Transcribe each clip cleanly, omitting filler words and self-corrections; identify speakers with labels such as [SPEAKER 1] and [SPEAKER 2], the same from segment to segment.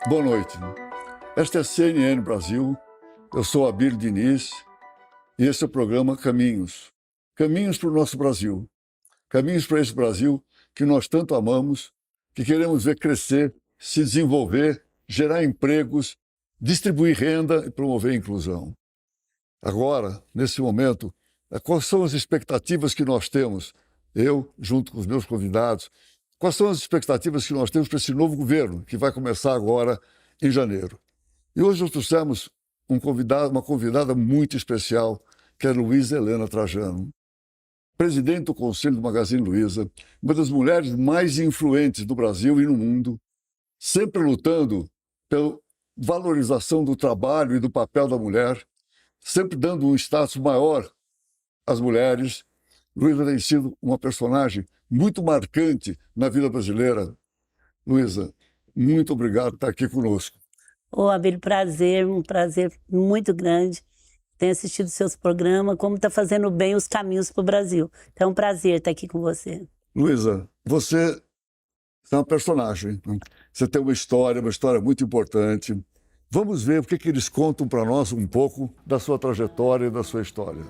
[SPEAKER 1] Boa noite. Esta é a CNN Brasil, eu sou Abílio Diniz e esse é o programa Caminhos. Caminhos para o nosso Brasil. Caminhos para esse Brasil que nós tanto amamos, que queremos ver crescer, se desenvolver, gerar empregos, distribuir renda e promover a inclusão. Agora, nesse momento, quais são as expectativas que nós temos, eu, junto com os meus convidados, quais são as expectativas que nós temos para esse novo governo, que vai começar agora em janeiro? E hoje nós trouxemos uma convidada muito especial, que é Luísa Helena Trajano, presidente do Conselho do Magazine Luiza, uma das mulheres mais influentes do Brasil e no mundo, sempre lutando pela valorização do trabalho e do papel da mulher, sempre dando um status maior às mulheres. Luísa tem sido uma personagem muito marcante na vida brasileira. Luísa, muito obrigado por estar aqui conosco.
[SPEAKER 2] Ô, Abílio, prazer, um prazer muito grande. Tenho assistido seus programas, como está fazendo bem os caminhos para o Brasil. Então é um prazer estar aqui com você.
[SPEAKER 1] Luísa, você é uma personagem, né? Você tem uma história muito importante. Vamos ver o que eles contam para nós um pouco da sua trajetória e da sua história.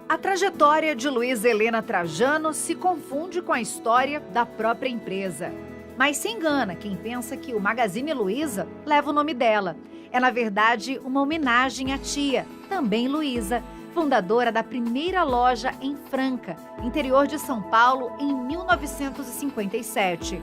[SPEAKER 3] A trajetória de Luísa Helena Trajano se confunde com a história da própria empresa. Mas se engana quem pensa que o Magazine Luiza leva o nome dela. É, na verdade, uma homenagem à tia, também Luísa, fundadora da primeira loja em Franca, interior de São Paulo, em 1957.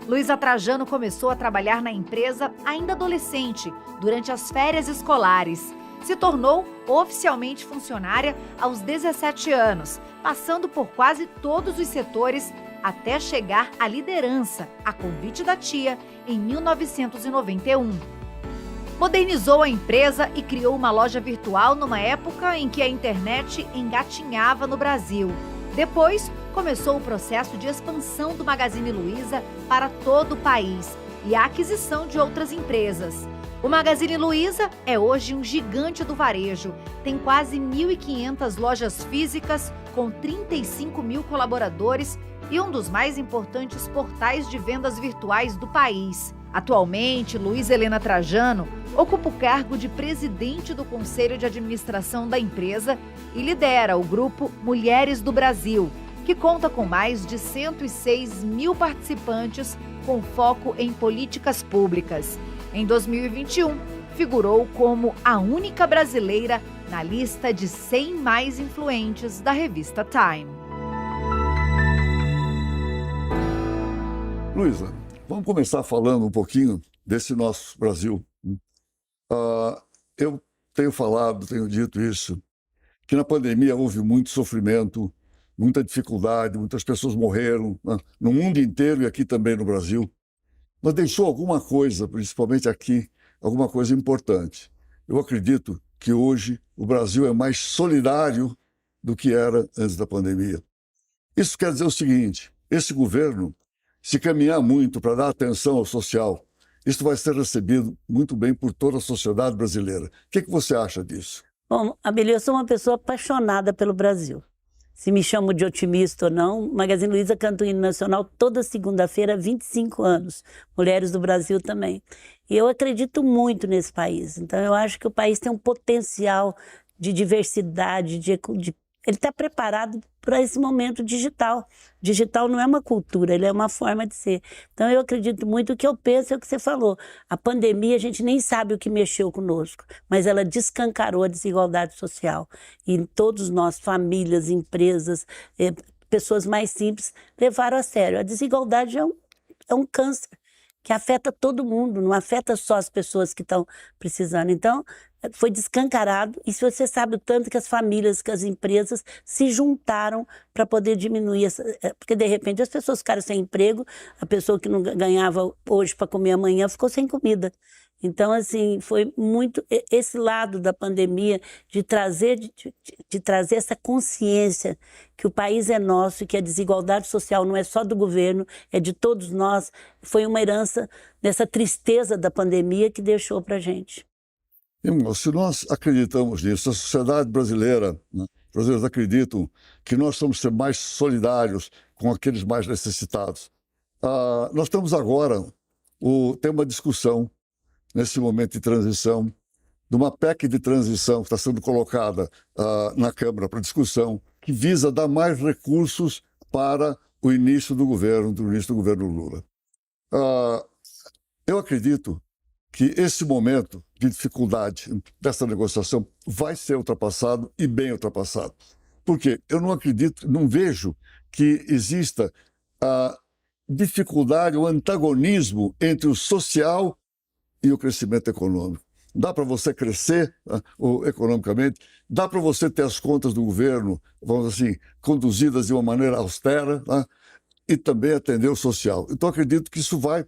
[SPEAKER 3] Luísa Trajano começou a trabalhar na empresa ainda adolescente, durante as férias escolares. Se tornou oficialmente funcionária aos 17 anos, passando por quase todos os setores até chegar à liderança, a convite da tia, em 1991. Modernizou a empresa e criou uma loja virtual numa época em que a internet engatinhava no Brasil. Depois, começou o processo de expansão do Magazine Luiza para todo o país e a aquisição de outras empresas. O Magazine Luiza é hoje um gigante do varejo. Tem quase 1.500 lojas físicas, com 35 mil colaboradores e um dos mais importantes portais de vendas virtuais do país. Atualmente, Luísa Helena Trajano ocupa o cargo de presidente do Conselho de Administração da empresa e lidera o grupo Mulheres do Brasil, que conta com mais de 106 mil participantes com foco em políticas públicas. Em 2021, figurou como a única brasileira na lista de 100 mais influentes da revista Time.
[SPEAKER 1] Luísa, vamos começar falando um pouquinho desse nosso Brasil. Eu tenho dito isso, que na pandemia houve muito sofrimento, muita dificuldade, muitas pessoas morreram, né, no mundo inteiro e aqui também no Brasil. Mas deixou alguma coisa, principalmente aqui, alguma coisa importante. Eu acredito que hoje o Brasil é mais solidário do que era antes da pandemia. Isso quer dizer o seguinte: esse governo, se caminhar muito para dar atenção ao social, isso vai ser recebido muito bem por toda a sociedade brasileira. O que você acha disso?
[SPEAKER 2] Bom, Abílio, eu sou uma pessoa apaixonada pelo Brasil. Se me chamo de otimista ou não, o Magazine Luiza canta o hino nacional toda segunda-feira há 25 anos. Mulheres do Brasil também. E eu acredito muito nesse país. Então eu acho que o país tem um potencial de diversidade, ele está preparado para esse momento digital. Digital não é uma cultura, ele é uma forma de ser. Então eu acredito muito, o que eu penso é o que você falou. A pandemia, a gente nem sabe o que mexeu conosco, mas ela descancarou a desigualdade social. E todos nós, famílias, empresas, pessoas mais simples, levaram a sério. A desigualdade é um câncer que afeta todo mundo, não afeta só as pessoas que estão precisando. Então, foi descancarado, e se você sabe o tanto que as famílias, que as empresas se juntaram para poder diminuir, porque de repente as pessoas ficaram sem emprego, a pessoa que não ganhava hoje para comer amanhã ficou sem comida. Então, assim, foi muito esse lado da pandemia de trazer essa consciência que o país é nosso e que a desigualdade social não é só do governo, é de todos nós. Foi uma herança dessa tristeza da pandemia que deixou para a gente.
[SPEAKER 1] Irmão, se nós acreditamos nisso, a sociedade brasileira, né, os brasileiros acreditam que nós somos ser mais solidários com aqueles mais necessitados. Nós estamos agora, tem uma discussão nesse momento de transição, de uma PEC de transição que está sendo colocada na Câmara para discussão, que visa dar mais recursos para o início do governo Lula. Eu acredito que esse momento de dificuldade dessa negociação vai ser ultrapassado e bem ultrapassado. Porque eu não acredito, não vejo que exista dificuldade ou antagonismo entre o social e o crescimento econômico. Dá para você crescer economicamente, dá para você ter as contas do governo, vamos assim, conduzidas de uma maneira austera, e também atender o social. Então, acredito que isso vai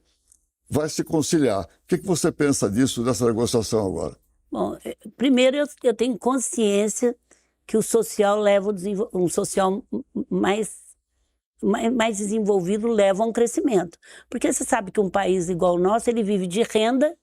[SPEAKER 1] se conciliar. O que você pensa disso, dessa negociação agora?
[SPEAKER 2] Bom, primeiro eu tenho consciência que o social leva um social mais desenvolvido leva a um crescimento. Porque você sabe que um país igual o nosso, ele vive de renda,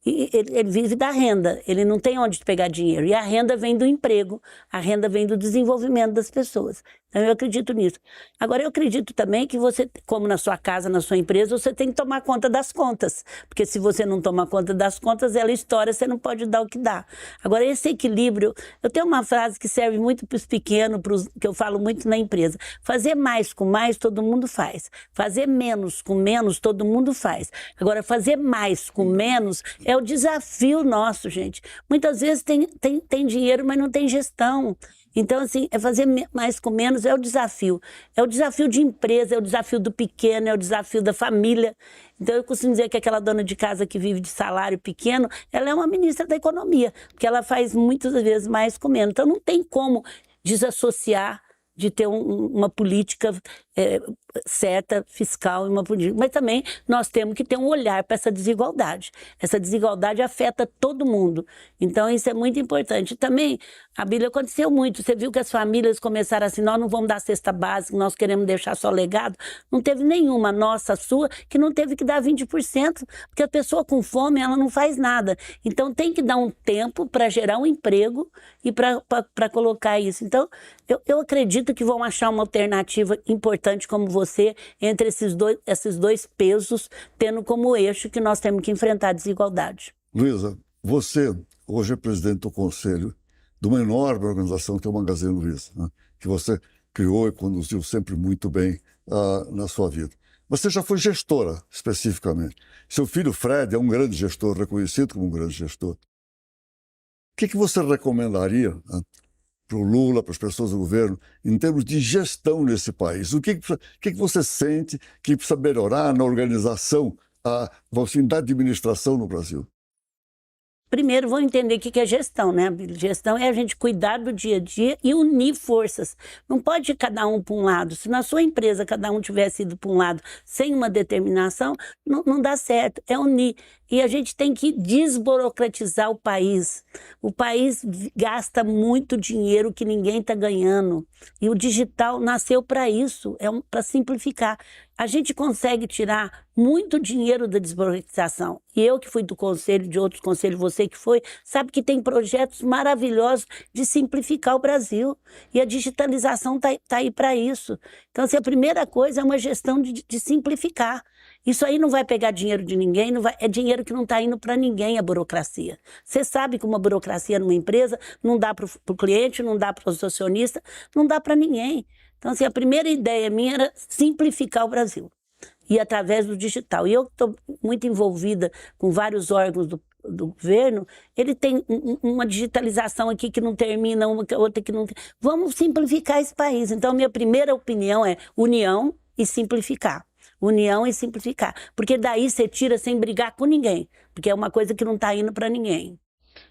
[SPEAKER 2] e ele vive da renda, ele não tem onde pegar dinheiro. E a renda vem do emprego, a renda vem do desenvolvimento das pessoas. Então, eu acredito nisso. Agora, eu acredito também que você, como na sua casa, na sua empresa, você tem que tomar conta das contas. Porque se você não tomar conta das contas, ela estoura, você não pode dar o que dá. Agora, esse equilíbrio... Eu tenho uma frase que serve muito para os pequenos, que eu falo muito na empresa. Fazer mais com mais, todo mundo faz. Fazer menos com menos, todo mundo faz. Agora, fazer mais com menos é o desafio nosso, gente. Muitas vezes tem dinheiro, mas não tem gestão. Então, assim, fazer mais com menos é o desafio. É o desafio de empresa, é o desafio do pequeno, é o desafio da família. Então, eu costumo dizer que aquela dona de casa que vive de salário pequeno, ela é uma ministra da economia, porque ela faz muitas vezes mais com menos. Então, não tem como desassociar de ter uma política certa, fiscal, mas também nós temos que ter um olhar para essa desigualdade. Essa desigualdade afeta todo mundo. Então, isso é muito importante. Também, a Bíblia aconteceu muito. Você viu que as famílias começaram assim, nós não vamos dar cesta básica, nós queremos deixar só legado. Não teve nenhuma, nossa, sua, que não teve que dar 20%, porque a pessoa com fome, ela não faz nada. Então, tem que dar um tempo para gerar um emprego e para colocar isso. Então, eu acredito que vão achar uma alternativa importante como você, entre esses dois pesos, tendo como eixo que nós temos que enfrentar a desigualdade.
[SPEAKER 1] Luísa, você hoje é presidente do conselho de uma enorme organização que é o Magazine Luiza, né? Que você criou e conduziu sempre muito bem na sua vida. Você já foi gestora, especificamente. Seu filho Fred é um grande gestor, reconhecido como um grande gestor. O que você recomendaria, né, para o Lula, para as pessoas do governo, em termos de gestão nesse país? O que você sente que precisa melhorar na organização, da administração no Brasil?
[SPEAKER 2] Primeiro, vão entender o que é gestão, né? Gestão é a gente cuidar do dia a dia e unir forças. Não pode ir cada um para um lado. Se na sua empresa cada um tivesse ido para um lado sem uma determinação, não dá certo. É unir. E a gente tem que desburocratizar o país. O país gasta muito dinheiro que ninguém está ganhando. E o digital nasceu para isso, para simplificar. A gente consegue tirar muito dinheiro da desburocratização. E eu que fui do conselho, de outros conselhos, você que foi, sabe que tem projetos maravilhosos de simplificar o Brasil. E a digitalização está aí para isso. Então, assim, a primeira coisa é uma gestão de simplificar. Isso aí não vai pegar dinheiro de ninguém, é dinheiro que não está indo para ninguém, a burocracia. Você sabe que uma burocracia numa empresa não dá para o cliente, não dá para o acionista, não dá para ninguém. Então, assim, a primeira ideia minha era simplificar o Brasil, e através do digital. E eu estou muito envolvida com vários órgãos do governo, ele tem uma digitalização aqui que não termina, outra que não... Vamos simplificar esse país. Então, minha primeira opinião é união e simplificar. União e simplificar. Porque daí você tira sem brigar com ninguém, porque é uma coisa que não está indo para ninguém.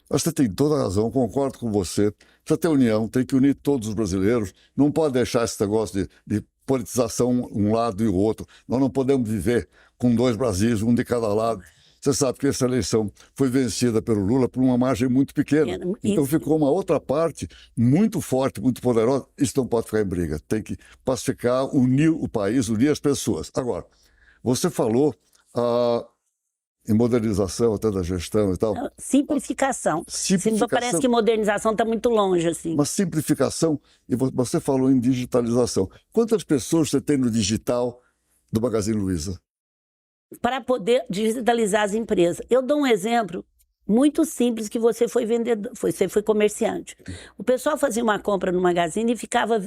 [SPEAKER 1] Você tem toda a razão, concordo com você. Precisa ter união, tem que unir todos os brasileiros. Não pode deixar esse negócio de politização um lado e o outro. Nós não podemos viver com dois Brasis, um de cada lado. Você sabe que essa eleição foi vencida pelo Lula por uma margem muito pequena. Então ficou uma outra parte muito forte, muito poderosa. Isso não pode ficar em briga. Tem que pacificar, unir o país, unir as pessoas. Agora, você falou em modernização até da gestão e tal.
[SPEAKER 2] Simplificação. Parece que modernização está muito longe, assim.
[SPEAKER 1] Uma simplificação, e você falou em digitalização. Quantas pessoas você tem no digital do Magazine Luiza?
[SPEAKER 2] para poder digitalizar as empresas. Eu dou um exemplo muito simples que você foi vendedor, você foi comerciante. O pessoal fazia uma compra no Magazine e ficava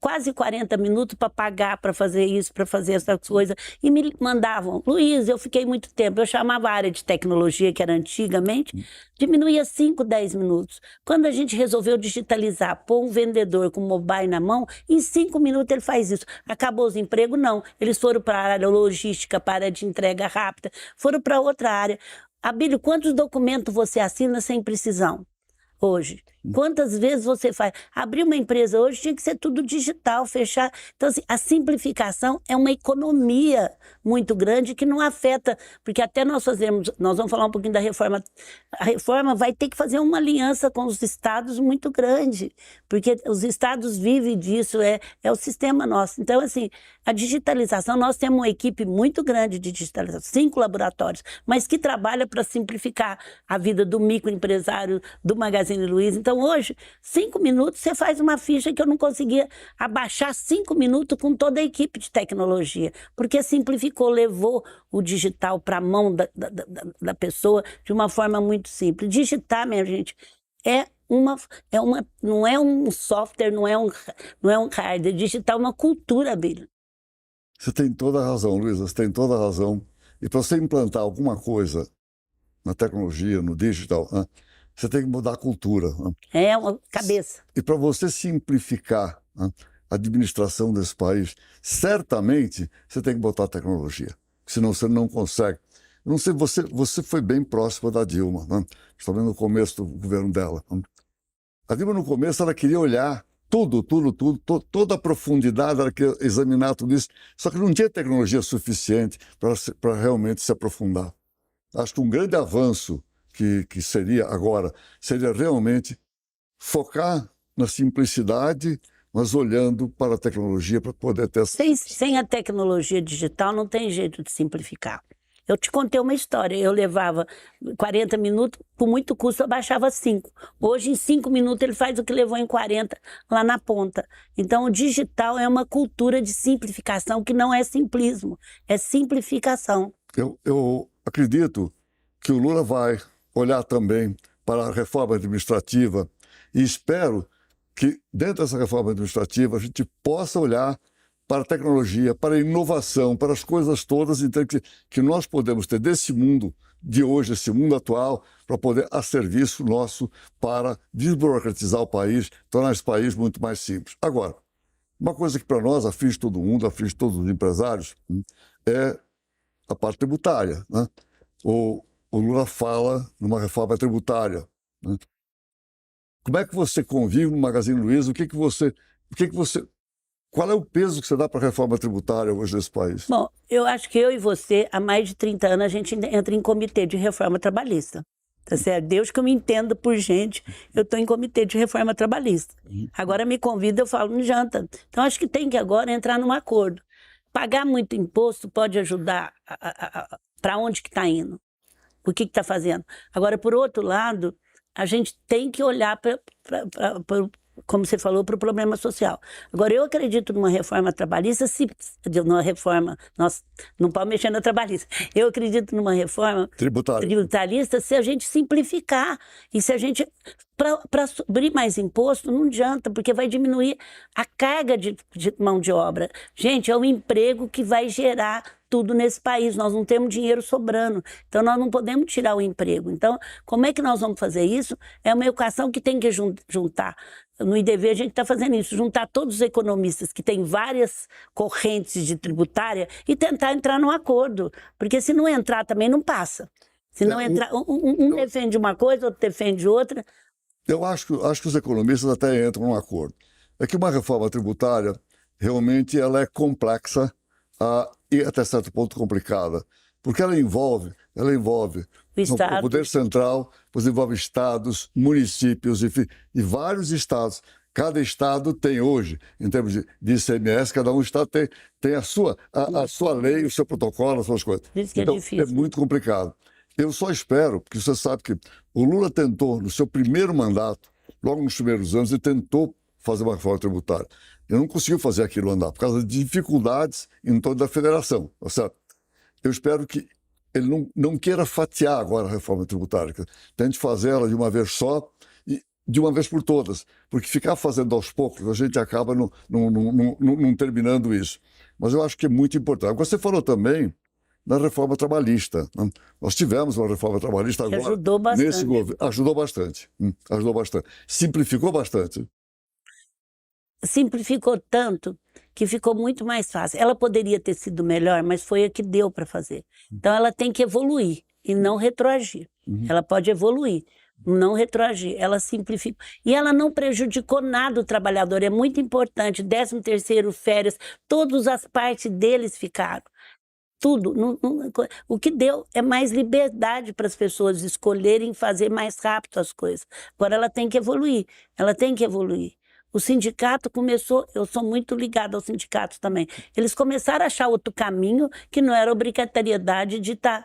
[SPEAKER 2] quase 40 minutos para pagar, para fazer isso, para fazer essa coisa. E me mandavam, Luiz, eu fiquei muito tempo. Eu chamava a área de tecnologia, que era antigamente, diminuía 5, 10 minutos. Quando a gente resolveu digitalizar, pôr um vendedor com mobile na mão, em 5 minutos ele faz isso. Acabou os empregos? Não. Eles foram para a área logística, para a área de entrega rápida, foram para outra área. Abílio, quantos documentos você assina sem precisão hoje? Quantas vezes você faz? Abrir uma empresa hoje tinha que ser tudo digital, fechar. Então, assim, a simplificação é uma economia muito grande que não afeta, porque até nós vamos falar um pouquinho da reforma. A reforma vai ter que fazer uma aliança com os estados muito grande, porque os estados vivem disso, é o sistema nosso. Então, assim, a digitalização, nós temos uma equipe muito grande de digitalização, 5 laboratórios, mas que trabalha para simplificar a vida do microempresário, do Magazine Luiza. Então, hoje, 5 minutos, você faz uma ficha que eu não conseguia abaixar 5 minutos com toda a equipe de tecnologia, porque simplificou, levou o digital para a mão da pessoa de uma forma muito simples. Digitar, minha gente, não é um software, não é um hardware. Digital é uma cultura, Bíblia.
[SPEAKER 1] Você tem toda a razão, Luiza, você tem toda a razão. E para você implantar alguma coisa na tecnologia, no digital, você tem que mudar a cultura.
[SPEAKER 2] É uma cabeça.
[SPEAKER 1] E para você simplificar a administração desse país, certamente você tem que botar tecnologia, senão você não consegue. Eu não sei, você foi bem próxima da Dilma, principalmente no começo do governo dela. A Dilma, no começo, ela queria olhar toda a profundidade, ela queria examinar tudo isso, só que não tinha tecnologia suficiente para realmente se aprofundar. Acho que um grande avanço que seria agora, seria realmente focar na simplicidade, mas olhando para a tecnologia para poder ter...
[SPEAKER 2] Sem a tecnologia digital não tem jeito de simplificar. Eu te contei uma história, eu levava 40 minutos, por muito custo eu baixava 5. Hoje em 5 minutos ele faz o que levou em 40 lá na ponta. Então o digital é uma cultura de simplificação que não é simplismo, é simplificação.
[SPEAKER 1] Eu acredito que o Lula vai olhar também para a reforma administrativa e espero que dentro dessa reforma administrativa a gente possa olhar para a tecnologia, para a inovação, para as coisas todas então, que nós podemos ter desse mundo de hoje, esse mundo atual, para poder a serviço nosso para desburocratizar o país, tornar esse país muito mais simples. Agora, uma coisa que para nós aflige todo mundo, aflige todos os empresários, é a parte tributária, O Lula fala numa reforma tributária. Como é que você convive no Magazine Luiza? Qual é o peso que você dá para a reforma tributária hoje nesse país?
[SPEAKER 2] Bom, eu acho que eu e você, há mais de 30 anos, a gente entra em comitê de reforma trabalhista. Tá certo? Deus que eu me entenda por gente, eu estou em comitê de reforma trabalhista. Agora me convida, eu falo, não janta. Então acho que tem que agora entrar num acordo. Pagar muito imposto pode ajudar para onde que está indo? O que está fazendo? Agora, por outro lado, a gente tem que olhar como você falou, para o problema social. Agora, eu acredito numa reforma trabalhista, não pode mexer na trabalhista. Eu acredito numa reforma tributarista se a gente simplificar e se a gente... Para abrir mais imposto, não adianta, porque vai diminuir a carga de mão de obra. Gente, é o emprego que vai gerar tudo nesse país. Nós não temos dinheiro sobrando, então nós não podemos tirar o emprego. Então, como é que nós vamos fazer isso? É uma equação que tem que juntar. No IDV a gente está fazendo isso, juntar todos os economistas que têm várias correntes de tributária e tentar entrar num acordo, porque se não entrar também não passa. Se não entrar, um defende uma coisa, outro defende outra.
[SPEAKER 1] Eu acho que os economistas até entram num acordo. É que uma reforma tributária, realmente, ela é complexa e até certo ponto complicada, porque ela envolve o poder central, depois envolve estados, municípios, enfim, e vários estados. Cada estado tem hoje, em termos de ICMS, cada um estado tem a sua lei, o seu protocolo, as suas coisas.
[SPEAKER 2] Isso que
[SPEAKER 1] então,
[SPEAKER 2] é difícil.
[SPEAKER 1] É muito complicado. Eu só espero, porque você sabe que o Lula tentou, no seu primeiro mandato, logo nos primeiros anos, ele tentou fazer uma reforma tributária. Ele não conseguiu fazer aquilo andar, por causa de dificuldades em torno da federação, certo? eu espero que ele não queira fatiar agora a reforma tributária, tente fazer ela de uma vez só e de uma vez por todas, porque ficar fazendo aos poucos, a gente acaba não terminando isso. Mas eu acho que é muito importante. Agora, você falou também na reforma trabalhista, né? Nós tivemos uma reforma trabalhista agora.
[SPEAKER 2] Ajudou bastante.
[SPEAKER 1] Nesse governo. Ajudou bastante. Ajudou bastante. Simplificou bastante.
[SPEAKER 2] Simplificou tanto que ficou muito mais fácil. Ela poderia ter sido melhor, mas foi a que deu para fazer. Então ela tem que evoluir e não retroagir. Ela pode evoluir, não retroagir. Ela simplificou. E ela não prejudicou nada o trabalhador. É muito importante. 13º, férias, todas as partes deles ficaram. Tudo. O que deu é mais liberdade para as pessoas escolherem fazer mais rápido as coisas. Agora ela tem que evoluir. Ela tem que evoluir. O sindicato começou, eu sou muito ligada aos sindicatos também, eles começaram a achar outro caminho que não era obrigatoriedade de tá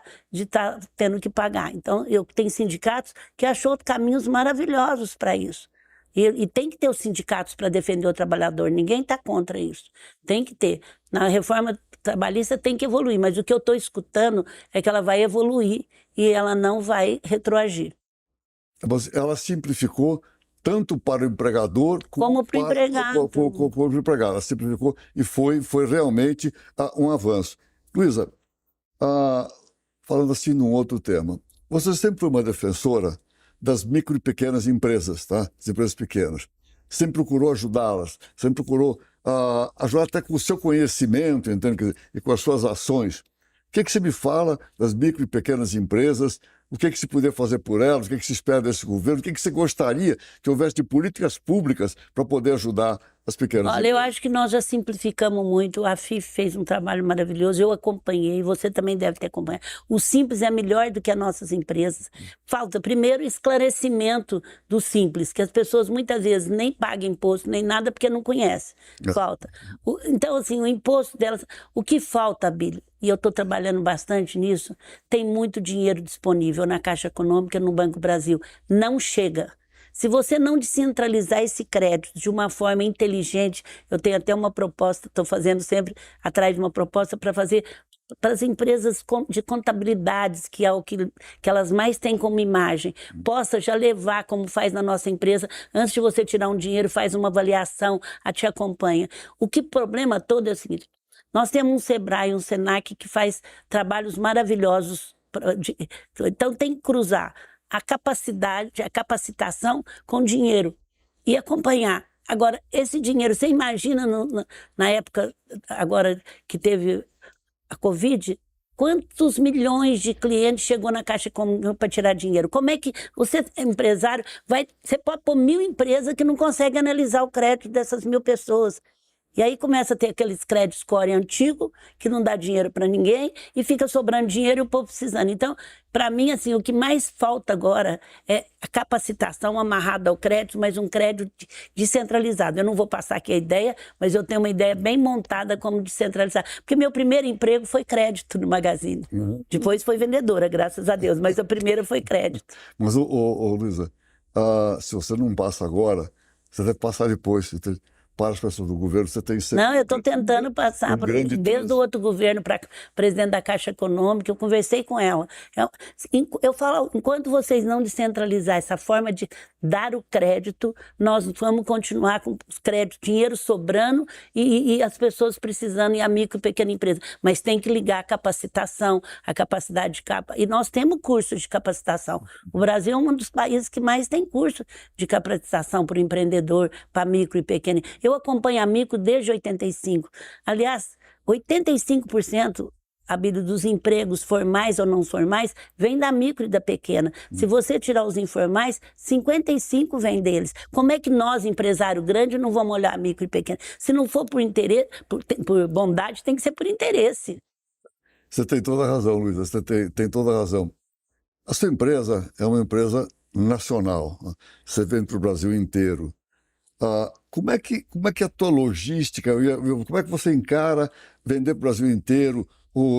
[SPEAKER 2] tendo que pagar. Então, tenho sindicatos que achou caminhos maravilhosos para isso. E tem que ter os sindicatos para defender o trabalhador, ninguém está contra isso. Tem que ter. Na reforma trabalhista tem que evoluir, mas o que eu estou escutando é que ela vai evoluir e ela não vai retroagir.
[SPEAKER 1] Mas ela simplificou tanto para o empregador
[SPEAKER 2] como para o empregado.
[SPEAKER 1] Como para o empregado. Ela simplificou e foi realmente um avanço. Luísa, falando assim num outro tema, você sempre foi uma defensora das micro e pequenas empresas, tá? As empresas pequenas. Sempre procurou ajudá-las, sempre procurou ajudar até com o seu conhecimento, entende? E com as suas ações. O que você me fala das micro e pequenas empresas? O que se puder fazer por elas? O que se espera desse governo? O que você gostaria que houvesse de políticas públicas para poder ajudar as pequenas empresas?
[SPEAKER 2] Olha, eu acho que nós já simplificamos muito. A FIF fez um trabalho maravilhoso. Eu acompanhei, você também deve ter acompanhado. O Simples é melhor do que as nossas empresas. Falta, primeiro, esclarecimento do Simples, que as pessoas muitas vezes nem pagam imposto, nem nada, porque não conhecem. Falta. Então, assim, o imposto delas... O que falta, Abílio, e eu estou trabalhando bastante nisso, tem muito dinheiro disponível na Caixa Econômica, no Banco Brasil. Não chega. Se você não descentralizar esse crédito de uma forma inteligente, eu tenho até uma proposta, estou fazendo sempre atrás de uma proposta para fazer para as empresas de contabilidades, que é o que elas mais têm como imagem, possa já levar, como faz na nossa empresa, antes de você tirar um dinheiro, faz uma avaliação, te acompanha. O problema todo é o seguinte, nós temos um SEBRAE, um SENAC que faz trabalhos maravilhosos, então tem que cruzar a capacidade, a capacitação com dinheiro e acompanhar. Agora, esse dinheiro, você imagina na época agora que teve a Covid, quantos milhões de clientes chegou na Caixa para tirar dinheiro? Como é que você, empresário, você pode pôr 1000 empresas que não conseguem analisar o crédito dessas 1000 pessoas. E aí começa a ter aqueles créditos score antigo, que não dá dinheiro para ninguém, e fica sobrando dinheiro e o povo precisando. Então, para mim, assim, o que mais falta agora é a capacitação amarrada ao crédito, mas um crédito descentralizado. Eu não vou passar aqui a ideia, mas eu tenho uma ideia bem montada como descentralizar. Porque meu primeiro emprego foi crédito no Magazine. Depois foi vendedora, graças a Deus, mas a primeira foi crédito.
[SPEAKER 1] Mas, Luísa, se você não passa agora, você deve passar depois. Para as pessoas do governo, você tem sempre...
[SPEAKER 2] Não, eu estou tentando passar, desde o outro governo para presidente da Caixa Econômica, eu conversei com ela. Eu falo, enquanto vocês não descentralizar essa forma de dar o crédito, nós vamos continuar com os créditos, dinheiro sobrando e as pessoas precisando, e a micro e pequena empresa. Mas tem que ligar a capacitação, a capacidade de e nós temos cursos de capacitação. O Brasil é um dos países que mais tem curso de capacitação para o empreendedor, para micro e pequena. Eu acompanho a micro desde 85. Aliás, 85%, Abílio, dos empregos formais ou não formais vem da micro e da pequena. Se você tirar os informais, 55% vem deles. Como é que nós, empresário grande, não vamos olhar a micro e pequena? Se não for por interesse, por bondade, tem que ser por interesse.
[SPEAKER 1] Você tem toda a razão, Luísa, você tem toda a razão. A sua empresa é uma empresa nacional. Você vende para o Brasil inteiro. Como é que a tua logística, como é que você encara vender para o Brasil inteiro,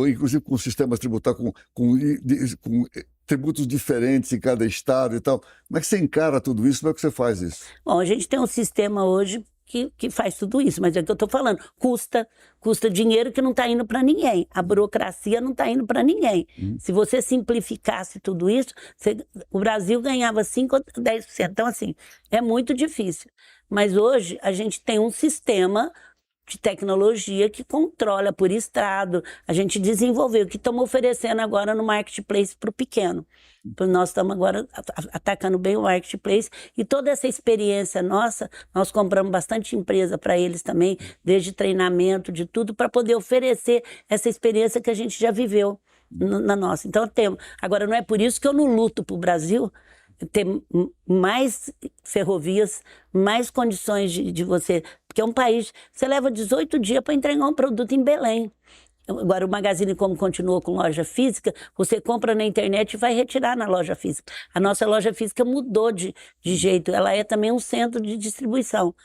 [SPEAKER 1] inclusive com sistemas tributários, com tributos diferentes em cada estado e tal? Como é que você encara tudo isso? Como é que você faz isso?
[SPEAKER 2] Bom, a gente tem um sistema hoje que faz tudo isso, mas é o que eu estou falando, custa dinheiro que não está indo para ninguém, a burocracia não está indo para ninguém. Se você simplificasse tudo isso, o Brasil ganhava 5 ou 10%, então assim, é muito difícil. Mas hoje a gente tem um sistema de tecnologia que controla por estrado, a gente desenvolveu, o que estamos oferecendo agora no marketplace para o pequeno. Nós estamos agora atacando bem o marketplace e toda essa experiência nossa, nós compramos bastante empresa para eles também, desde treinamento, de tudo, para poder oferecer essa experiência que a gente já viveu na nossa. Então, temos. Agora, não é por isso que eu não luto para o Brasil ter mais ferrovias, mais condições de você... Porque é um país... Você leva 18 dias para entregar um produto em Belém. Agora, o Magazine, como continuou com loja física, você compra na internet e vai retirar na loja física. A nossa loja física mudou de jeito. Ela é também um centro de distribuição.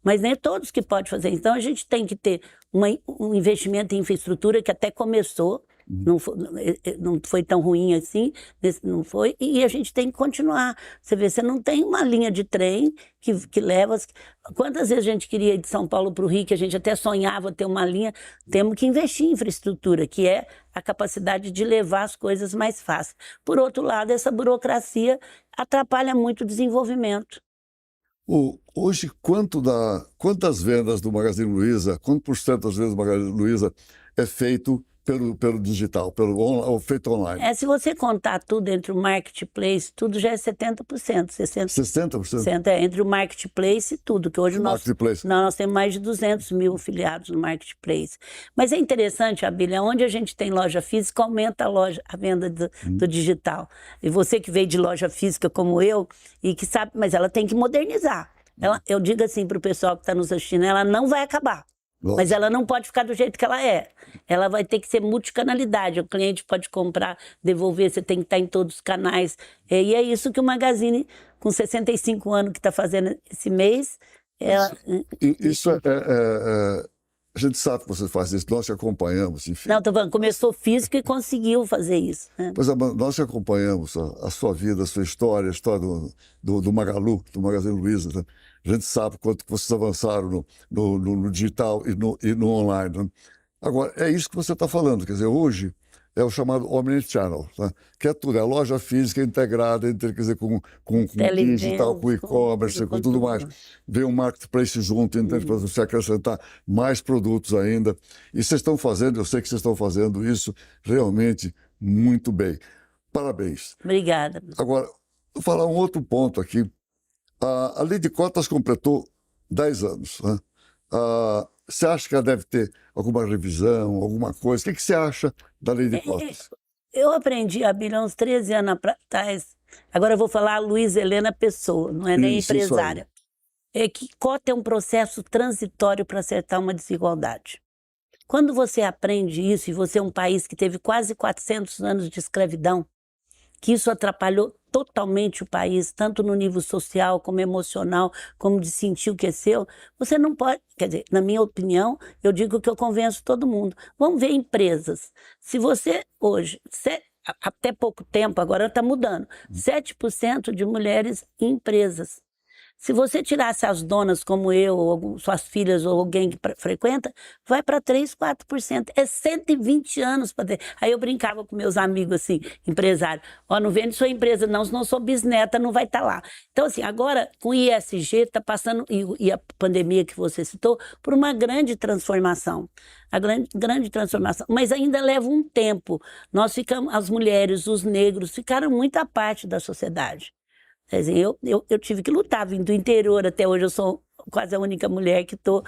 [SPEAKER 2] Mas nem todos que podem fazer. Então, a gente tem que ter um investimento em infraestrutura que até começou, não foi tão ruim assim, não foi, e a gente tem que continuar. Você vê, você não tem uma linha de trem que leva... Quantas vezes a gente queria ir de São Paulo para o Rio, que a gente até sonhava ter uma linha, temos que investir em infraestrutura, que é a capacidade de levar as coisas mais fácil. Por outro lado, essa burocracia atrapalha muito o desenvolvimento.
[SPEAKER 1] Hoje, quantas vendas do Magazine Luiza, quanto por cento das vendas do Magazine Luiza é feito pelo digital, feito online?
[SPEAKER 2] Se você contar tudo entre o marketplace, tudo já é 70%,
[SPEAKER 1] 60%?
[SPEAKER 2] Entre o marketplace e tudo, que hoje nós temos mais de 200 mil afiliados no marketplace. Mas é interessante, Abília, onde a gente tem loja física, aumenta a venda do digital. E você que veio de loja física como eu, e que sabe, mas ela tem que modernizar. Eu digo assim para o pessoal que está nos assistindo, ela não vai acabar. Mas ela não pode ficar do jeito que ela é. Ela vai ter que ser multicanalidade. O cliente pode comprar, devolver, você tem que estar em todos os canais. E é isso que o Magazine, com 65 anos que está fazendo esse mês...
[SPEAKER 1] Isso a gente sabe que você faz isso, nós te acompanhamos, enfim.
[SPEAKER 2] Não, estou falando, começou físico e conseguiu fazer isso. Né?
[SPEAKER 1] Pois é, nós te acompanhamos, a sua vida, a sua história, a história do Magalu, do Magazine Luiza, né? A gente sabe quanto que vocês avançaram no digital e no online. Né? Agora, é isso que você está falando, quer dizer, hoje é o chamado Omnichannel, né? Que é tudo, é a loja física integrada, quer dizer, com digital, com e-commerce, com tudo mais. Vem um marketplace junto, entende, para você acrescentar mais produtos ainda. E vocês estão fazendo, eu sei que vocês estão fazendo isso realmente muito bem. Parabéns.
[SPEAKER 2] Obrigada.
[SPEAKER 1] Agora, vou falar um outro ponto aqui. A lei de cotas completou 10 anos. Né? Você acha que ela deve ter alguma revisão, alguma coisa? O que você acha da lei de cotas?
[SPEAKER 2] Eu aprendi, Abília, uns 13 anos atrás. Agora eu vou falar a Luísa Helena Pessoa, não é nem empresária. É que cota é um processo transitório para acertar uma desigualdade. Quando você aprende isso, e você é um país que teve quase 400 anos de escravidão, que isso atrapalhou totalmente o país, tanto no nível social, como emocional, como de sentir o que é seu, você não pode, quer dizer, na minha opinião, eu digo que eu convenço todo mundo. Vamos ver empresas. Se você hoje, até pouco tempo, agora está mudando, 7% de mulheres em empresas. Se você tirasse as donas como eu, ou suas filhas, ou alguém que frequenta, vai para 3%, 4%. É 120 anos para ter. Aí eu brincava com meus amigos, assim, empresários. Não vende sua empresa não, senão sua bisneta não vai estar lá. Então, assim, agora com o ISG está passando, e a pandemia que você citou, por uma grande transformação. A grande transformação. Mas ainda leva um tempo. Nós ficamos, as mulheres, os negros, ficaram muito à parte da sociedade. Quer dizer, eu tive que lutar, vim do interior, até hoje eu sou quase a única mulher que estou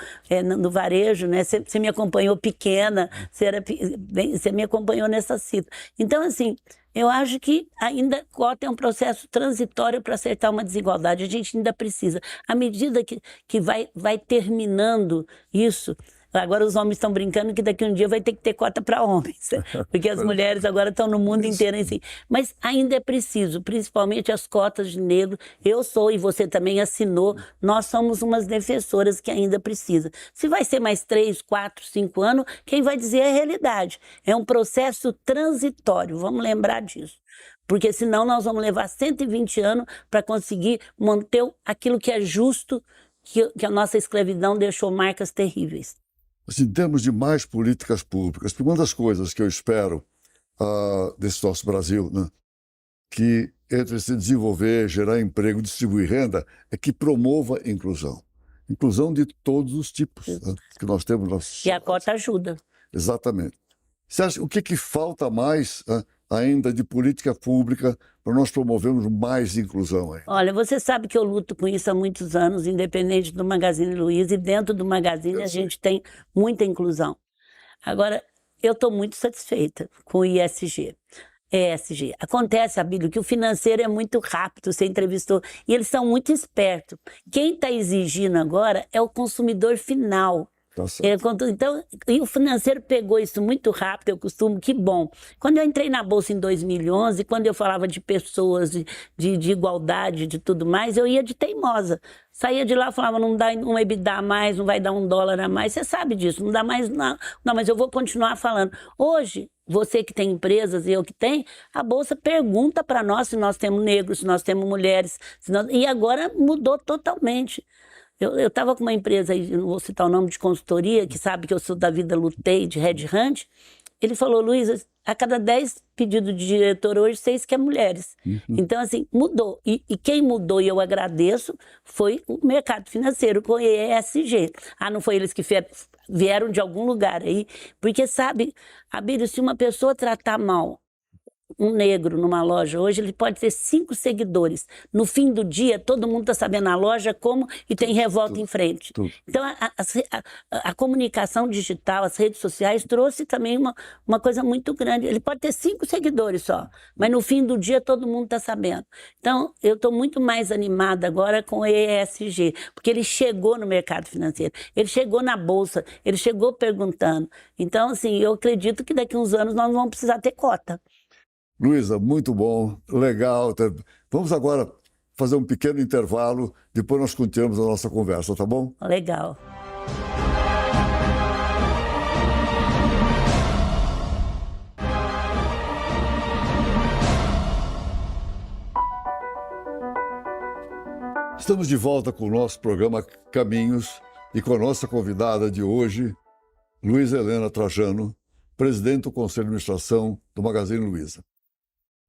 [SPEAKER 2] no varejo, né? Você me acompanhou pequena, você me acompanhou nessa cita. Então, assim, eu acho que ainda cota é um processo transitório para acertar uma desigualdade, a gente ainda precisa. À medida que vai terminando isso... Agora os homens estão brincando que daqui a um dia vai ter que ter cota para homens, porque as mulheres agora estão no mundo inteiro assim. Mas ainda é preciso, principalmente as cotas de negro. Eu sou, e você também assinou, nós somos umas defensoras que ainda precisa. Se vai ser mais 3, 4, 5 anos, quem vai dizer é a realidade. É um processo transitório, vamos lembrar disso. Porque senão nós vamos levar 120 anos para conseguir manter aquilo que é justo que a nossa escravidão deixou marcas terríveis.
[SPEAKER 1] Assim, em termos de mais políticas públicas, uma das coisas que eu espero desse nosso Brasil, né, que entre se desenvolver, gerar emprego, distribuir renda, é que promova a inclusão. Inclusão de todos os tipos, né, que nós temos na sociedade.
[SPEAKER 2] E a cota ajuda.
[SPEAKER 1] Exatamente. Você acha, o que falta mais ainda de política pública para nós promovermos mais inclusão aí?
[SPEAKER 2] Olha, você sabe que eu luto com isso há muitos anos, independente do Magazine Luiza, e dentro do Magazine a gente tem muita inclusão. Agora, eu estou muito satisfeita com o ESG. Acontece, Abílio, que o financeiro é muito rápido, você entrevistou, e eles são muito espertos. Quem está exigindo agora é o consumidor final. Então, e o financeiro pegou isso muito rápido, eu costumo, que bom. Quando eu entrei na Bolsa em 2011, quando eu falava de pessoas, de igualdade, de tudo mais, eu ia de teimosa. Saía de lá e falava, não dá um EBITDA a mais, não vai dar $1 a mais, você sabe disso, não dá mais, não, mas eu vou continuar falando. Hoje, você que tem empresas e eu que tenho, a Bolsa pergunta para nós se nós temos negros, se nós temos mulheres, e agora mudou totalmente. Eu estava com uma empresa, não vou citar o nome, de consultoria, que sabe que eu sou da vida, lutei, de headhunt. Ele falou, Luísa, a cada 10 pedidos de diretor hoje, 6 que é mulheres. Então, assim, mudou. E quem mudou, e eu agradeço, foi o mercado financeiro com o ESG. Não foi eles que vieram de algum lugar aí. Porque, sabe, Abílio, se uma pessoa tratar mal um negro numa loja hoje, ele pode ter 5 seguidores. No fim do dia, todo mundo está sabendo a loja como e tem revolta em frente. Então, a comunicação digital, as redes sociais, trouxe também uma coisa muito grande. Ele pode ter 5 seguidores só, mas no fim do dia todo mundo está sabendo. Então, eu estou muito mais animada agora com o ESG, porque ele chegou no mercado financeiro, ele chegou na Bolsa, ele chegou perguntando. Então, assim, eu acredito que daqui a uns anos nós não vamos precisar ter cota.
[SPEAKER 1] Luísa, muito bom, legal. Vamos agora fazer um pequeno intervalo, depois nós continuamos a nossa conversa, tá bom?
[SPEAKER 2] Legal.
[SPEAKER 1] Estamos de volta com o nosso programa Caminhos e com a nossa convidada de hoje, Luísa Helena Trajano, presidente do Conselho de Administração do Magazine Luiza.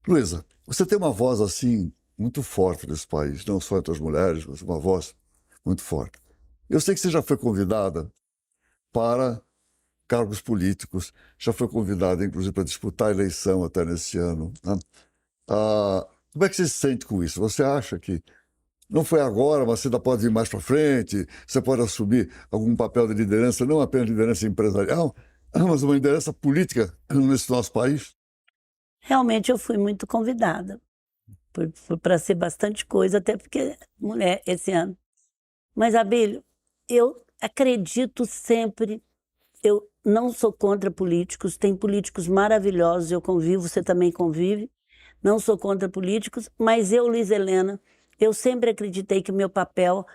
[SPEAKER 1] Luísa, você tem uma voz assim muito forte nesse país, não só entre as mulheres, mas uma voz muito forte. Eu sei que você já foi convidada para cargos políticos, já foi convidada, inclusive, para disputar a eleição até nesse ano, né? Como é que você se sente com isso? Você acha que não foi agora, mas você ainda pode ir mais para frente, você pode assumir algum papel de liderança, não apenas liderança empresarial, mas uma liderança política nesse nosso país?
[SPEAKER 2] Realmente eu fui muito convidada para ser bastante coisa, até porque mulher esse ano. Mas, Abílio, eu acredito sempre, eu não sou contra políticos, tem políticos maravilhosos, eu convivo, você também convive, não sou contra políticos, mas eu, Luísa Helena, eu sempre acreditei que o meu papel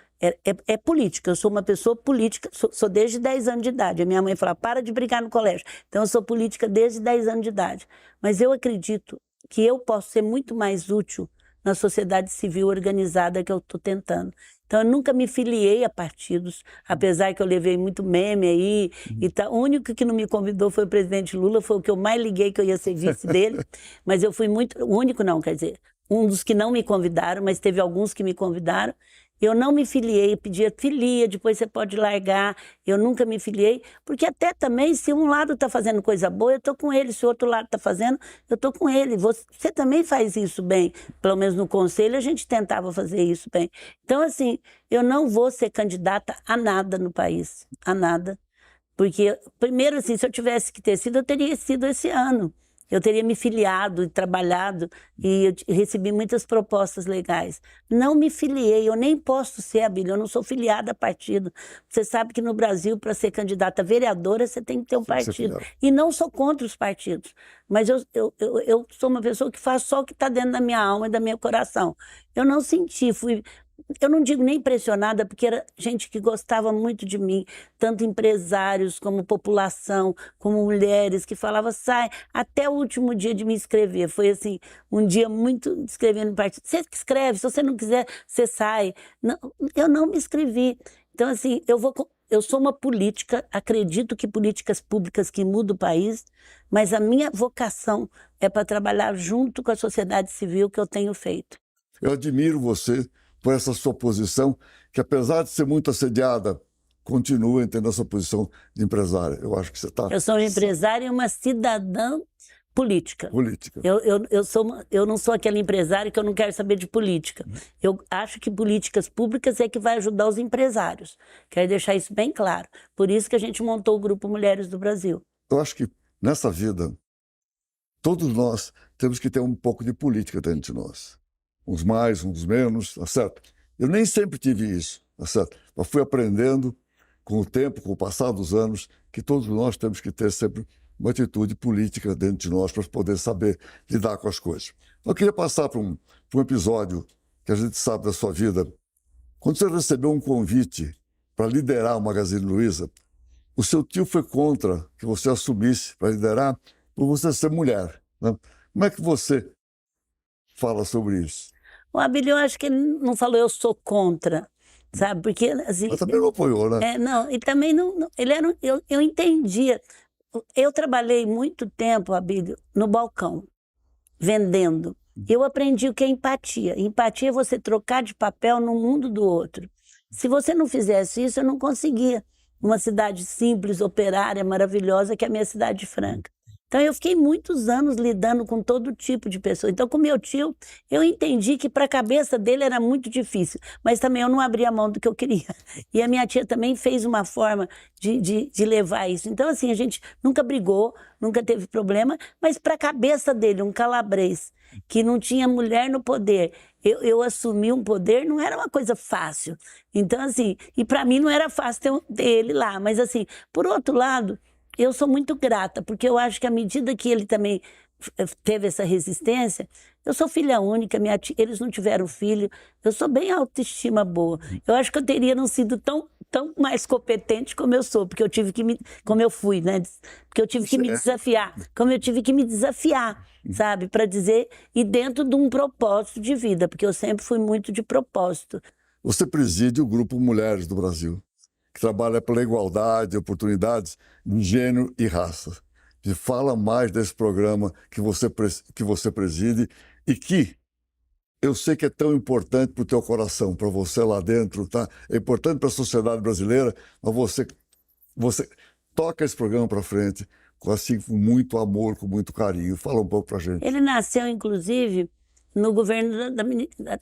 [SPEAKER 2] é política. Eu sou uma pessoa política, sou desde 10 anos de idade. A minha mãe falava, para de brigar no colégio. Então, eu sou política desde 10 anos de idade. Mas eu acredito que eu posso ser muito mais útil na sociedade civil organizada que eu estou tentando. Então, eu nunca me filiei a partidos, apesar que eu levei muito meme aí. E tá, o único que não me convidou foi o presidente Lula, foi o que eu mais liguei que eu ia ser vice dele. Mas eu fui muito... O único não, quer dizer, um dos que não me convidaram, mas teve alguns que me convidaram. Eu não me filiei, pedia filia, depois você pode largar. Eu nunca me filiei, porque até também, se um lado está fazendo coisa boa, eu estou com ele. Se o outro lado está fazendo, eu estou com ele. Você também faz isso bem. Pelo menos no conselho a gente tentava fazer isso bem. Então, assim, eu não vou ser candidata a nada no país, a nada. Porque, primeiro, assim, se eu tivesse que ter sido, eu teria sido esse ano. Eu teria me filiado e trabalhado e eu recebi muitas propostas legais. Não me filiei, eu nem posso ser, Abílio, eu não sou filiada a partido. Você sabe que no Brasil, para ser candidata a vereadora, você tem que ter um partido. E não sou contra os partidos, mas eu sou uma pessoa que faz só o que está dentro da minha alma e do meu coração. Eu não senti, eu não digo nem pressionada, porque era gente que gostava muito de mim, tanto empresários como população, como mulheres, que falavam, sai, até o último dia de me inscrever. Foi assim, um dia muito escrevendo no partido. Você que escreve, se você não quiser, você sai. Não, eu não me inscrevi. Então, assim, eu sou uma política, acredito que políticas públicas que mudam o país, mas a minha vocação é para trabalhar junto com a sociedade civil que eu tenho feito.
[SPEAKER 1] Eu admiro você por essa sua posição, que apesar de ser muito assediada, continua tendo essa posição de empresária. Eu acho que você está...
[SPEAKER 2] Eu sou uma empresária e uma cidadã política.
[SPEAKER 1] Política.
[SPEAKER 2] Eu não sou aquele empresário que eu não quero saber de política. Eu acho que políticas públicas é que vai ajudar os empresários. Quero deixar isso bem claro. Por isso que a gente montou o Grupo Mulheres do Brasil.
[SPEAKER 1] Eu acho que nessa vida, todos nós temos que ter um pouco de política dentro de nós. Uns mais, uns menos, tá certo? Eu nem sempre tive isso, tá certo? Mas fui aprendendo com o tempo, com o passar dos anos, que todos nós temos que ter sempre uma atitude política dentro de nós para poder saber lidar com as coisas. Eu queria passar para um episódio que a gente sabe da sua vida. Quando você recebeu um convite para liderar o Magazine Luiza, o seu tio foi contra que você assumisse para liderar por você ser mulher, né? Como é que você fala sobre isso?
[SPEAKER 2] O Abílio, eu acho que ele não falou eu sou contra, sabe? Porque assim,
[SPEAKER 1] Mas também não apoiou, né?
[SPEAKER 2] não, e também ele era, eu entendia. Eu trabalhei muito tempo, Abílio, no balcão, vendendo. Eu aprendi o que é empatia. Empatia é você trocar de papel no mundo do outro. Se você não fizesse isso, eu não conseguia. Uma cidade simples, operária, maravilhosa, que é a minha cidade de Franca. Então, eu fiquei muitos anos lidando com todo tipo de pessoa. Então, com meu tio, eu entendi que para a cabeça dele era muito difícil, mas também eu não abria mão do que eu queria. E a minha tia também fez uma forma de levar isso. Então, assim, a gente nunca brigou, nunca teve problema, mas para a cabeça dele, um calabrês, que não tinha mulher no poder, eu assumir um poder não era uma coisa fácil. Então, assim, e para mim não era fácil ter ele lá, mas assim, por outro lado, eu sou muito grata, porque eu acho que à medida que ele também teve essa resistência, eu sou filha única, eles não tiveram filho, eu sou bem autoestima boa. Eu acho que eu teria não sido tão mais competente como eu sou, porque eu tive que como eu fui, né? Porque eu tive que me desafiar, como eu tive que me desafiar, sabe? Para dizer, e dentro de um propósito de vida, porque eu sempre fui muito de propósito.
[SPEAKER 1] Você preside o Grupo Mulheres do Brasil, que trabalha pela igualdade, oportunidades de gênero e raça. E fala mais desse programa que você preside e que eu sei que é tão importante para o teu coração, para você lá dentro, tá? É importante para a sociedade brasileira, mas você toca esse programa para frente com muito amor, com muito carinho. Fala um pouco para a gente.
[SPEAKER 2] Ele nasceu, inclusive, no governo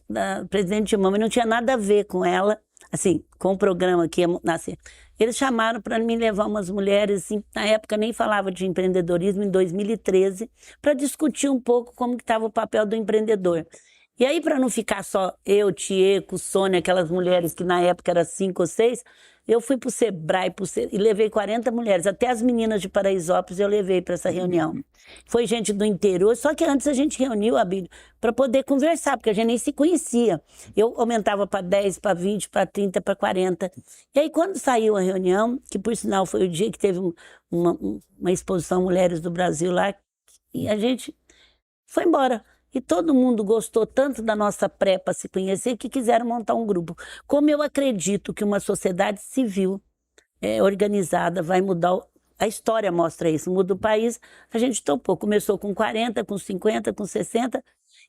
[SPEAKER 2] da presidente Dilma, mas não tinha nada a ver com ela, assim, com o programa que ia nascer. Eles chamaram para me levar umas mulheres, assim, na época nem falava de empreendedorismo, em 2013, para discutir um pouco como que estava o papel do empreendedor. E aí, para não ficar só eu, Tieco, Sônia, aquelas mulheres que na época eram 5 ou 6, eu fui para o Sebrae e levei 40 mulheres, até as meninas de Paraisópolis eu levei para essa reunião. Foi gente do interior, só que antes a gente reuniu, Abílio, para poder conversar, porque a gente nem se conhecia. Eu aumentava para 10, para 20, para 30, para 40. E aí, quando saiu a reunião, que por sinal foi o dia que teve uma exposição Mulheres do Brasil lá, e a gente foi embora. E todo mundo gostou tanto da nossa pré para se conhecer que quiseram montar um grupo. Como eu acredito que uma sociedade civil organizada vai mudar, a história mostra isso, muda o país, a gente topou. Começou com 40, com 50, com 60,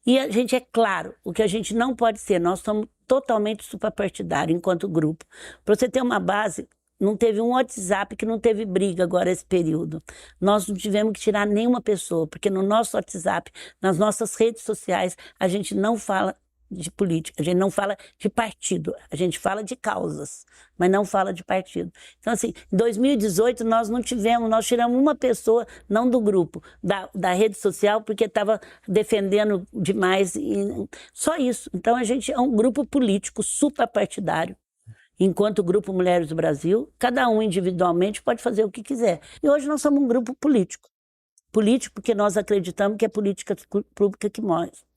[SPEAKER 2] e a gente, é claro, o que a gente não pode ser, nós somos totalmente suprapartidários enquanto grupo. Para você ter uma base, não teve um WhatsApp que não teve briga agora esse período. Nós não tivemos que tirar nenhuma pessoa, porque no nosso WhatsApp, nas nossas redes sociais, a gente não fala de política, a gente não fala de partido, a gente fala de causas, mas não fala de partido. Então, assim, em 2018 nós tiramos uma pessoa, não do grupo, da rede social, porque estava defendendo demais, só isso. Então, a gente é um grupo político suprapartidário. Enquanto Grupo Mulheres do Brasil, cada um individualmente pode fazer o que quiser. E hoje nós somos um grupo político. Político porque nós acreditamos que é política pública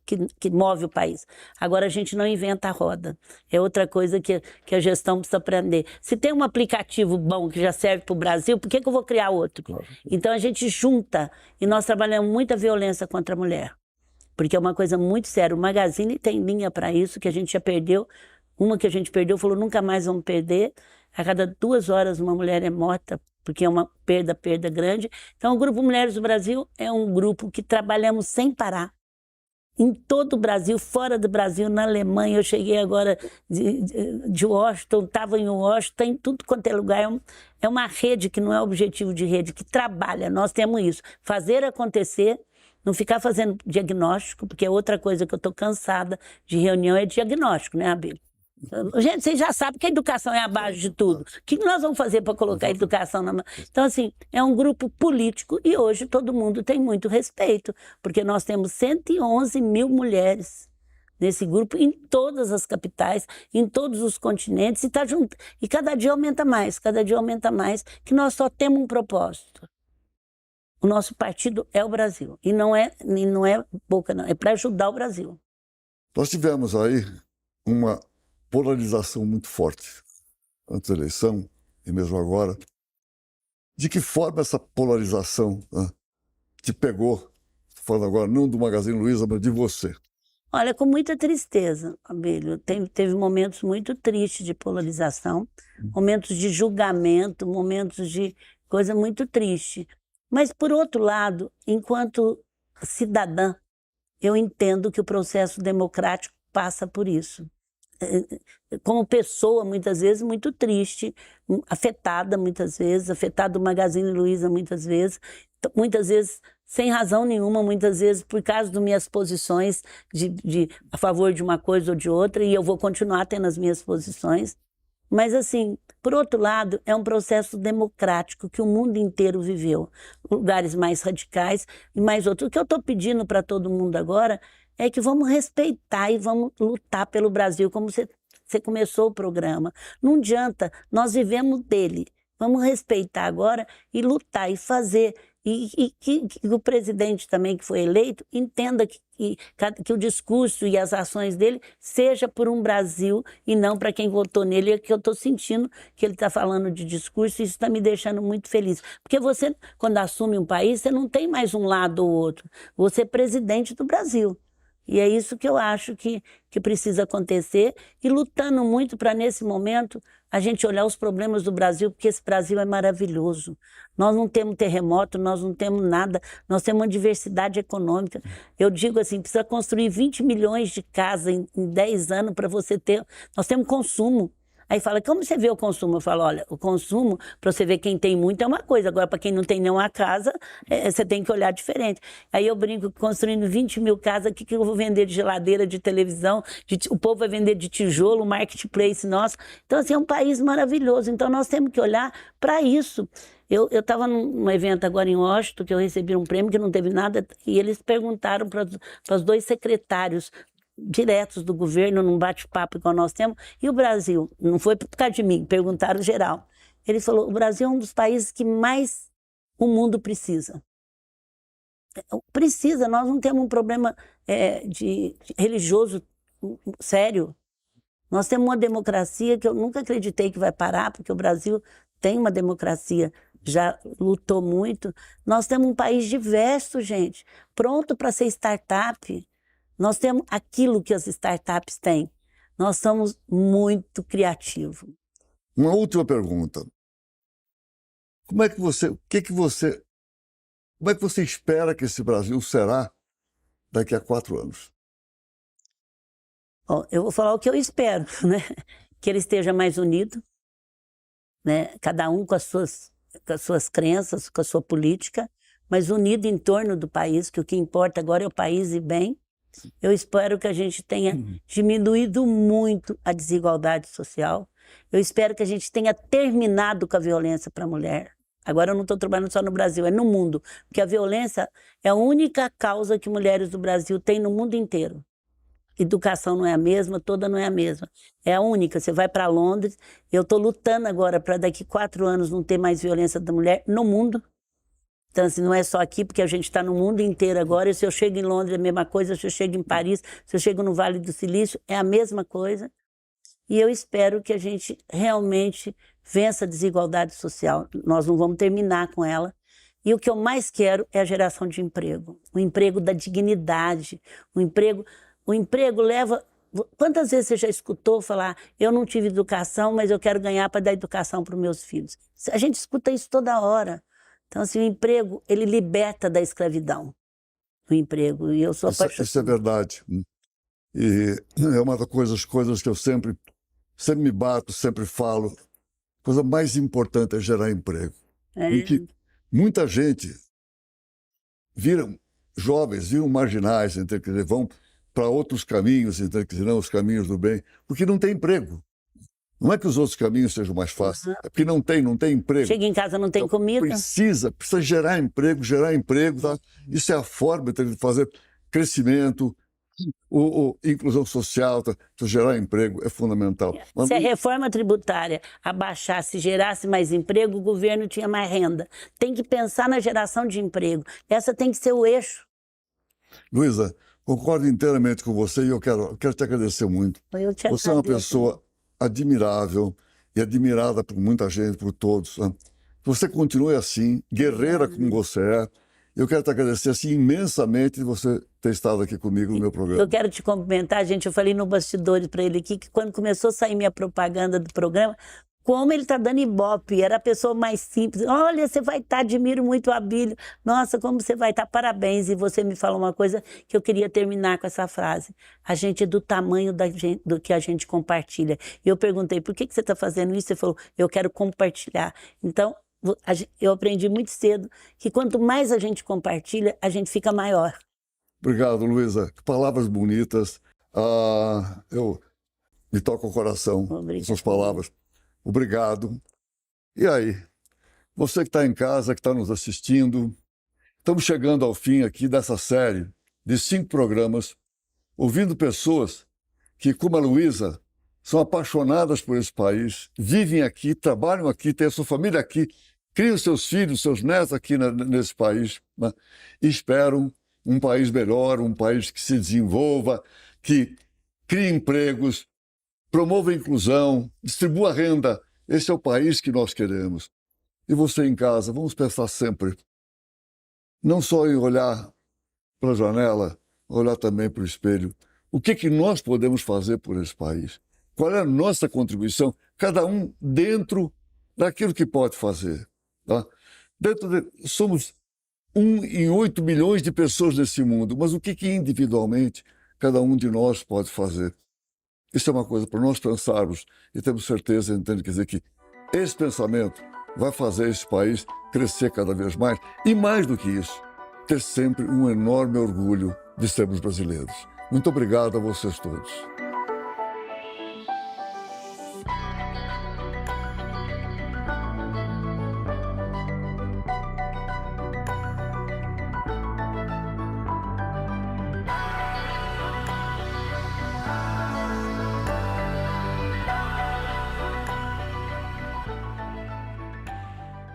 [SPEAKER 2] que que move o país. Agora a gente não inventa a roda. É outra coisa que a gestão precisa aprender. Se tem um aplicativo bom que já serve para o Brasil, por que eu vou criar outro? Claro. Então a gente junta, e nós trabalhamos muita violência contra a mulher, porque é uma coisa muito séria. O Magazine tem linha para isso, que a gente já perdeu. Uma que a gente perdeu, falou, nunca mais vamos perder. A cada 2 horas uma mulher é morta, porque é uma perda grande. Então o Grupo Mulheres do Brasil é um grupo que trabalhamos sem parar. Em todo o Brasil, fora do Brasil, na Alemanha. Eu cheguei agora de Washington, estava em Washington, em tudo quanto é lugar. É uma rede que não é objetivo de rede, que trabalha. Nós temos isso, fazer acontecer, não ficar fazendo diagnóstico, porque é outra coisa que eu estou cansada de reunião, é diagnóstico, né, Abílio? Gente, vocês já sabem que a educação é a base de tudo. O que nós vamos fazer para colocar a educação na... Então, assim, é um grupo político e hoje todo mundo tem muito respeito, porque nós temos 111 mil mulheres nesse grupo, em todas as capitais, em todos os continentes, e tá junto. E cada dia aumenta mais, que nós só temos um propósito. O nosso partido é o Brasil. E não é boca, não. É para ajudar o Brasil.
[SPEAKER 1] Nós tivemos aí uma polarização muito forte antes da eleição, e mesmo agora. De que forma essa polarização, né, te pegou? Estou falando agora não do Magazine Luiza, mas de você.
[SPEAKER 2] Olha, com muita tristeza, Abílio. Teve momentos muito tristes de polarização, momentos de julgamento, momentos de coisa muito triste. Mas, por outro lado, enquanto cidadã, eu entendo que o processo democrático passa por isso. Como pessoa, muitas vezes, muito triste, afetada muitas vezes, afetada o Magazine Luiza muitas vezes sem razão nenhuma, muitas vezes por causa das minhas posições a favor de uma coisa ou de outra, e eu vou continuar tendo as minhas posições. Mas, assim, por outro lado, é um processo democrático que o mundo inteiro viveu. Lugares mais radicais e mais outros. O que eu estou pedindo para todo mundo agora é que vamos respeitar e vamos lutar pelo Brasil, como você começou o programa. Não adianta, nós vivemos dele. Vamos respeitar agora e lutar e fazer. E que o presidente também, que foi eleito, entenda que o discurso e as ações dele seja por um Brasil e não para quem votou nele. É que eu estou sentindo que ele está falando de discurso, e isso está me deixando muito feliz. Porque você, quando assume um país, você não tem mais um lado ou outro. Você é presidente do Brasil. E é isso que eu acho que precisa acontecer, e lutando muito para, nesse momento, a gente olhar os problemas do Brasil, porque esse Brasil é maravilhoso. Nós não temos terremoto, nós não temos nada, nós temos uma diversidade econômica. Eu digo assim, precisa construir 20 milhões de casas em 10 anos para você ter... Nós temos consumo. Aí fala, como você vê o consumo? Eu falo, olha, o consumo, para você ver quem tem muito é uma coisa, agora para quem não tem nenhuma casa, você tem que olhar diferente. Aí eu brinco, construindo 20 mil casas, o que eu vou vender de geladeira, de televisão, o povo vai vender de tijolo, marketplace nosso. Então, assim, é um país maravilhoso, então nós temos que olhar para isso. Eu estava num evento agora em Washington, que eu recebi um prêmio que não teve nada, e eles perguntaram para os 2 secretários diretos do governo, num bate-papo igual nós temos, e o Brasil, não foi por causa de mim, perguntaram geral. Ele falou, o Brasil é um dos países que mais o mundo precisa. Precisa, nós não temos um problema de religioso sério. Nós temos uma democracia que eu nunca acreditei que vai parar, porque o Brasil tem uma democracia, já lutou muito. Nós temos um país diverso, gente, pronto para ser startup. Nós temos aquilo que as startups têm. Nós somos muito criativos.
[SPEAKER 1] Uma última pergunta. Como é que você espera que esse Brasil será daqui a 4 anos?
[SPEAKER 2] Bom, eu vou falar o que eu espero, né? Que ele esteja mais unido, né? Cada um com as suas crenças, com a sua política, mas unido em torno do país, que o que importa agora é o país e bem. Eu espero que a gente tenha diminuído muito a desigualdade social. Eu espero que a gente tenha terminado com a violência para a mulher. Agora eu não estou trabalhando só no Brasil, é no mundo. Porque a violência é a única causa que mulheres do Brasil têm no mundo inteiro. Educação não é a mesma, toda não é a mesma. É a única. Você vai para Londres, eu estou lutando agora para daqui 4 anos não ter mais violência da mulher no mundo. Então, assim, não é só aqui, porque a gente está no mundo inteiro agora. E se eu chego em Londres, é a mesma coisa. Se eu chego em Paris, se eu chego no Vale do Silício, é a mesma coisa. E eu espero que a gente realmente vença a desigualdade social. Nós não vamos terminar com ela. E o que eu mais quero é a geração de emprego. O emprego da dignidade. O emprego leva... Quantas vezes você já escutou falar, eu não tive educação, mas eu quero ganhar para dar educação para os meus filhos? A gente escuta isso toda hora. Então, assim, o emprego, ele liberta da escravidão. O emprego, e eu sou apaixonada.
[SPEAKER 1] Isso é verdade. E é uma das coisas que eu sempre me bato, sempre falo. A coisa mais importante é gerar emprego. Em que muita gente jovens viram marginais, quer dizer, vão para outros caminhos, quer dizer, não os caminhos do bem, porque não tem emprego. Não é que os outros caminhos sejam mais fáceis, é porque não tem emprego.
[SPEAKER 2] Chega em casa, não tem
[SPEAKER 1] então,
[SPEAKER 2] comida.
[SPEAKER 1] Precisa gerar emprego, tá? Isso é a forma de fazer crescimento, inclusão social, tá? Gerar emprego é fundamental.
[SPEAKER 2] Se a reforma tributária abaixasse, gerasse mais emprego, o governo tinha mais renda. Tem que pensar na geração de emprego. Essa tem que ser o eixo.
[SPEAKER 1] Luísa, concordo inteiramente com você e eu quero te agradecer muito. Você é uma pessoa admirável e admirada por muita gente, por todos. Né? Você continue assim, guerreira como você é. Eu quero te agradecer assim, imensamente de você ter estado aqui comigo no meu programa.
[SPEAKER 2] Eu quero te cumprimentar, gente. Eu falei no bastidores para ele aqui que quando começou a sair minha propaganda do programa, como ele está dando ibope, era a pessoa mais simples. Olha, você vai estar, admiro muito o Abílio. Nossa, como você vai estar, parabéns. E você me falou uma coisa que eu queria terminar com essa frase. A gente é do tamanho do que a gente compartilha. E eu perguntei, por que você está fazendo isso? Você falou, eu quero compartilhar. Então, eu aprendi muito cedo que quanto mais a gente compartilha, a gente fica maior.
[SPEAKER 1] Obrigado, Luísa. Que palavras bonitas. Me toca o coração, essas palavras. Obrigado. E aí? Você que está em casa, que está nos assistindo, estamos chegando ao fim aqui dessa série de 5 programas, ouvindo pessoas que, como a Luísa, são apaixonadas por esse país, vivem aqui, trabalham aqui, têm a sua família aqui, criam seus filhos, seus netos aqui nesse país, né? E esperam um país melhor, um país que se desenvolva, que crie empregos, promova a inclusão, distribua a renda. Esse é o país que nós queremos. E você em casa, vamos pensar sempre, não só em olhar para a janela, olhar também para o espelho. O que nós podemos fazer por esse país? Qual é a nossa contribuição? Cada um dentro daquilo que pode fazer. Tá? Somos 1 em 8 milhões de pessoas nesse mundo, mas o que individualmente cada um de nós pode fazer? Isso é uma coisa para nós pensarmos e temos certeza, entende, quer dizer, que esse pensamento vai fazer esse país crescer cada vez mais e, mais do que isso, ter sempre um enorme orgulho de sermos brasileiros. Muito obrigado a vocês todos.